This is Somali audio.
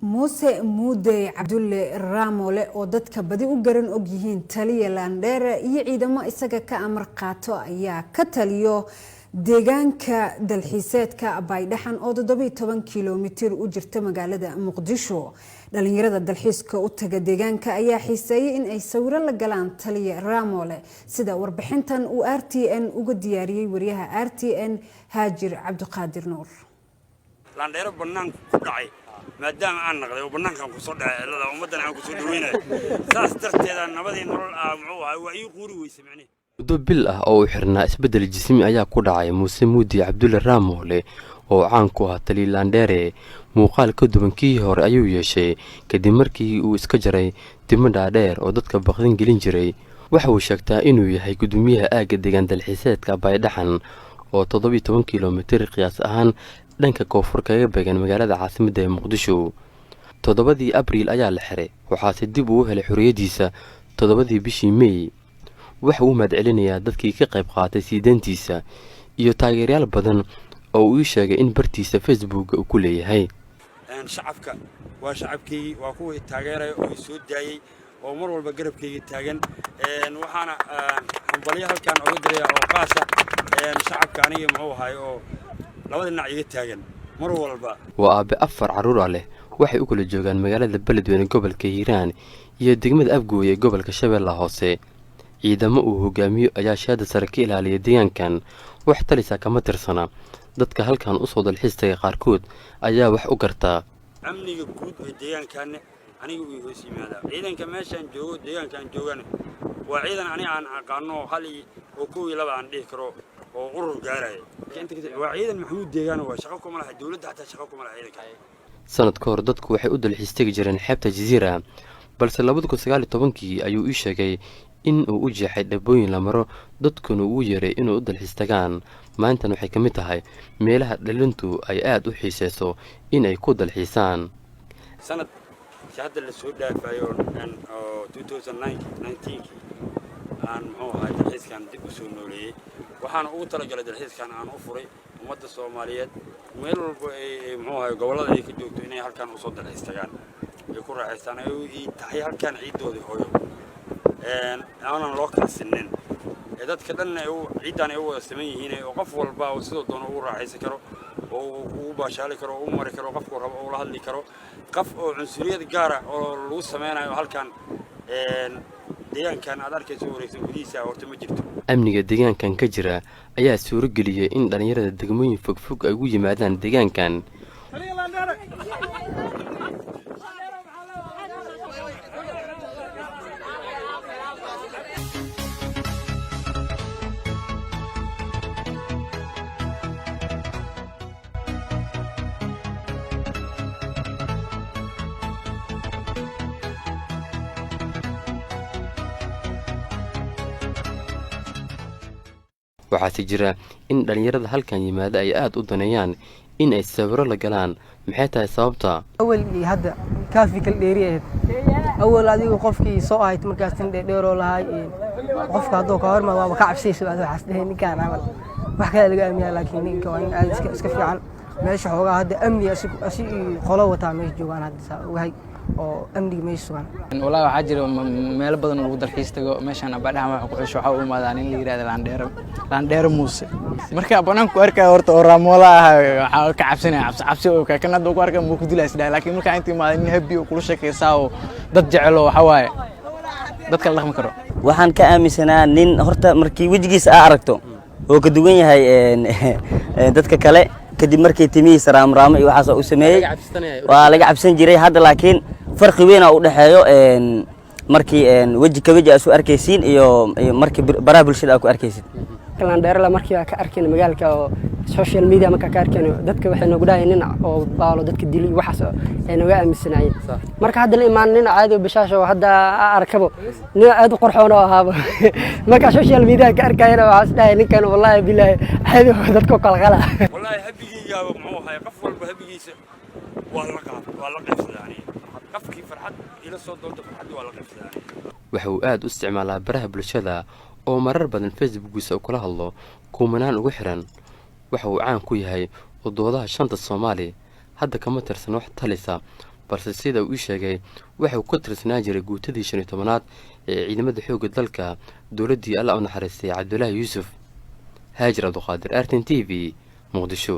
Muuse Muude Cabdulle Raamole oo dadka badi u garan og yihiin taliya Landheere iyo ciidamo isaga ka amar qaato ayaa ka taliyo deegaanka dalxiiseedka Baydhaxan oo 17 kiiloomitir u jirta magaalada Muqdisho. dhalinyarada dalxiiska u taga deegaanka ayaa xiiseeyay in ay sawiro la galaan taliya Raamole sida warbixintan uu RTN uga diyaariyay wariyaha RTN Haajir Cabdiqaadir Nuur. Landheere banaan ku dhacay maadaama aan naqday oo banaankan ku soo dhacay ilaa ummadan aan ku soo dhaweynay saas darteeda nabadii nolol muxuu ahaa waa ii quuri weysay macne muddo bil ah oo xirnaa isbedel jismi ayaa ku dhacay Muuse Muude Cabdulle Raamole oo caan ku ah taliya Landheere muuqaal ka duwan kii hore ayuu yeeshay kadib markii uu iska jaray dimo dhaadheer oo dadka baqdin gelin jiray waxa uu sheegtaa inuu yahay gudoomiyaha aaga deegaan dalxiiseedka Baydhaxan oo 17 kiiloomitir qiyaas ahaan dhanka koonfur kaga beegan magaalada caasimadda Muqdisho 7 Abriil ayaa la xiray waxaase dib u helay xorriyadiisa 7 bishii May waxa uu madcelinayaa dadkii ka qayb qaatay siideentiisa iyo taageerayaal badan oo uu sheegay in bartiisa Facebook uu ku leeyahay shacabka waa shacabkii waa kuwa taageeray oo soo daayay oo mar walba garabkayga taagan waxaana xambalyo halkan uga diray oo qaasa shacabka aniga muxuu ahay oo labada dhinac iga taagan mar walba waa aabe 4 caruur leh waxay u kala joogaan magaalada Beledweyne gobolka Hiiraan iyo degmada Afgooy ee gobolka Shabeellaha Hoose ciidamo uu hogaamiyo ayaa shaqada sare ka ilaaliya deegaankan wax talisa kama tirsana dadka halkan u soo dalxiiska qaarkood ayaa wax u gartaa amniga guud ee deegaankan aniga uu hoos yimaada ciidanka meeshan joogo deegaankan joogan waa ciidan aniga aan aqaano hal oo koow iyo laba aan dhigi karo oo urur gaaray waa ciidan maxamuud deegaan waa shaqo kuma laha dawladda xataa shaqo kuma laha ciidanka sanad ka hor dadku waxay u dalxiistay jireen xeebta Jasiira balse 2019 ayuu ii sheegay in uu u jeexay dhabooyin la maro dadkuna uu yeeray inuu u dalxiistagaan maanta waxay ka mid tahay meelaha dhalintu ay aad u xiiseyso in ay ku dalxiisaan sanad hadda la soo dhaafayo 2019 aan muxuu ahaa dalxiiskan dib u soo nooleeyay waxaan ugu talagalay dalxiiskan aan u furay ummadda Soomaaliyeed meel walba ay muxuu ahaa gobolada ay ka joogto inay halkan u soo dalxiistagaan ay ku raaxaystaan ay tahay halkan ciidoodii hooyo aanan loo kala sinnin dadka dhan ay ciidan ay wada sameyn yihiin oo qof walba oo sidoo doona uu raaxaysan karo oo uu baashaali karo oo mari karo qofku rabo oo la hadli karo qof oo cunsuriyad gaar ah oo lagu sameynayo halkan deegaankan aad arkayso wareegsan gudihiisa horta ma jirto amniga deegaankan ka jira ayaa suuro geliyay in dhalinyarada degmooyin fogfog ay ugu yimaadaan deegaankan waxaase jira in dhalinyarada halkan yimaada ay aad u daneeyaan in ay sawiro la galaan maxay tahay sababta awal iyo hadda kaafi kal dheeriyeed awal adigu qofkii soo ahayd markaas tin dheero lahay qofka hadoo ka horma waa ka cabsayso waxaas dhahay ninkaan amal wax kale laga aaminaa laakiin ninka waa in aad iska fiican meesha xoogaa hadda amni asi qolo wata meesha joogaan hadda wahay oo amniga meesha sugan wallahi waxa jira meel badan oo lagu dalxiis tago meeshan Baydhaxan waxa ku xisho waxa u imaadaan in la yiraahdo Landheere Muuse marka banaanku arkay horta oo Raamole waxa ka cabsanaya cabsi oo ka kana doo ku arkay ma ku dilaysay laakiin marka intii imaadeen habi oo kula sheekaysaa oo dad jecel oo waxa waaye dadka la dhaqmi karo waxaan ka aaminsanaa nin horta markii wajigiisa aragto oo ka duwan yahay dadka kale kadib markii timihiisa raamraamo iyo waxa uu sameeyay waa laga cabsan jiray hadda laakiin farqi weyn oo u dhaxeeyo markii waji ka waji asu arkaysiin iyo markii baraha bulshada ku arkaysid Landheere la markii ka arkeen magaalka oo social media marka ka arkeen dadka waxay nagu dhaayeen oo baalo dadka dilay waxaas ay naga aaminsanayeen marka hadda la imaan nin caadi oo bishaasho hadda arkabo nin aad u qorxoon oo ahaaba marka social media ka arkayeen waxaas dhaayeen ninkan wallahi billahi caadi dadka kala qala wallahi habigiiga muxuu ahaa qof walba habigiisa waa la qaybsadaan qofkii farxad ila soo doonto farxad waa la qaybsadaan waxa uu aad u isticmaalaa baraha bulshada oo marar badan Facebook-giisa kula hadlo kumanaan ugu xiran waxa uu caan ku yahay wadoodaha shanta Soomaali hadda kama tirsan wax talisa balse sida uu ii sheegay waxuu ka tirsanaan jiray guutadii 15aad ee ciidamada xoogga dalka dowladdii alla u naxariistay cabdulaahi yuusuf haajir abduqaadir artin t v muqdisho.